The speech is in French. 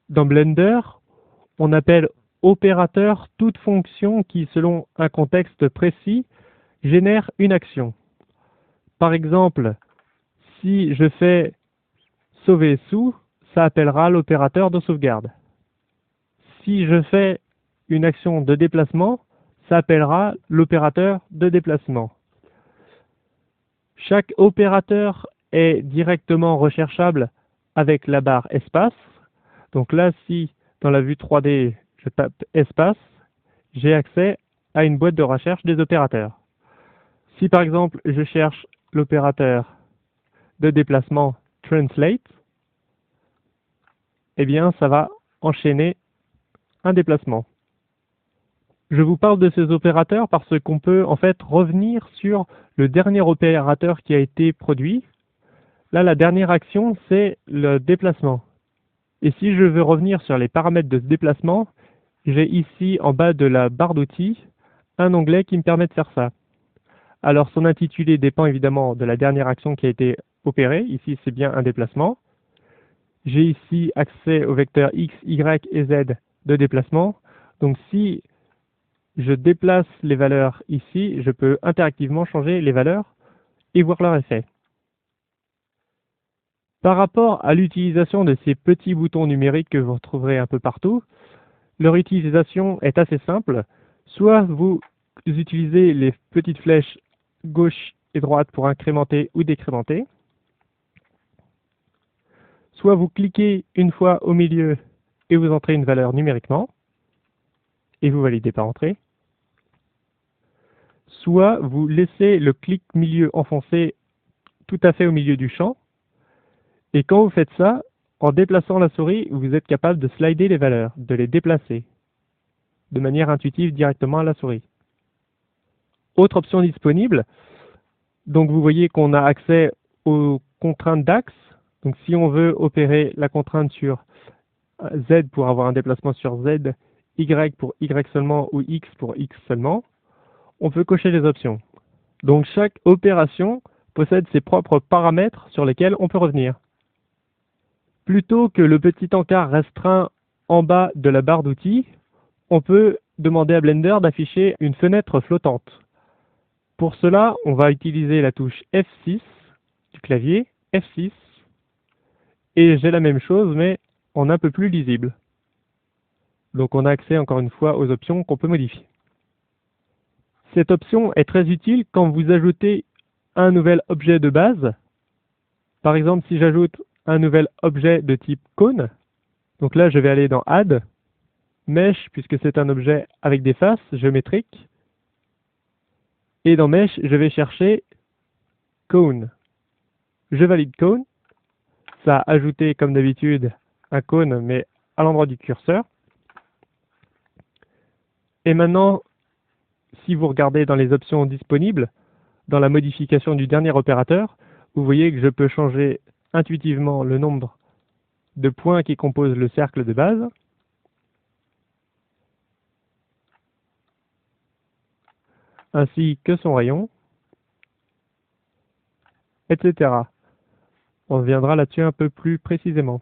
Dans Blender, on appelle opérateur toute fonction qui, selon un contexte précis, génère une action. Par exemple, si je fais sauver sous, ça appellera l'opérateur de sauvegarde. Si je fais une action de déplacement, ça appellera l'opérateur de déplacement. Chaque opérateur est directement recherchable avec la barre espace. Donc là, si dans la vue 3D, je tape espace, j'ai accès à une boîte de recherche des opérateurs. Si par exemple, je cherche l'opérateur de déplacement translate, eh bien, ça va enchaîner un déplacement. Je vous parle de ces opérateurs parce qu'on peut en fait revenir sur le dernier opérateur qui a été produit. Là, la dernière action, c'est le déplacement. Et si je veux revenir sur les paramètres de ce déplacement, j'ai ici en bas de la barre d'outils un onglet qui me permet de faire ça. Alors son intitulé dépend évidemment de la dernière action qui a été opérée. Ici, c'est bien un déplacement. J'ai ici accès aux vecteurs X, Y et Z de déplacement. Donc si je déplace les valeurs ici, je peux interactivement changer les valeurs et voir leur effet. Par rapport à l'utilisation de ces petits boutons numériques que vous retrouverez un peu partout, leur utilisation est assez simple. Soit vous utilisez les petites flèches gauche et droite pour incrémenter ou décrémenter, soit vous cliquez une fois au milieu et vous entrez une valeur numériquement, et vous validez par entrée, soit vous laissez le clic milieu enfoncé tout à fait au milieu du champ, et quand vous faites ça, en déplaçant la souris, vous êtes capable de slider les valeurs, de les déplacer de manière intuitive directement à la souris. Autre option disponible, donc vous voyez qu'on a accès aux contraintes d'axe. Donc si on veut opérer la contrainte sur Z pour avoir un déplacement sur Z, Y pour Y seulement ou X pour X seulement, on peut cocher les options. Donc chaque opération possède ses propres paramètres sur lesquels on peut revenir. Plutôt que le petit encart restreint en bas de la barre d'outils, on peut demander à Blender d'afficher une fenêtre flottante. Pour cela, on va utiliser la touche F6 du clavier, F6, et j'ai la même chose mais en un peu plus lisible. Donc on a accès encore une fois aux options qu'on peut modifier. Cette option est très utile quand vous ajoutez un nouvel objet de base. Par exemple, si j'ajoute un nouvel objet de type cône, donc là je vais aller dans Add, Mesh, puisque c'est un objet avec des faces géométriques, et dans Mesh, je vais chercher Cone. Je valide Cone, ça a ajouté comme d'habitude un cône, mais à l'endroit du curseur. Et maintenant, si vous regardez dans les options disponibles, dans la modification du dernier opérateur, vous voyez que je peux changer intuitivement le nombre de points qui composent le cercle de base, ainsi que son rayon, etc. On reviendra là-dessus un peu plus précisément.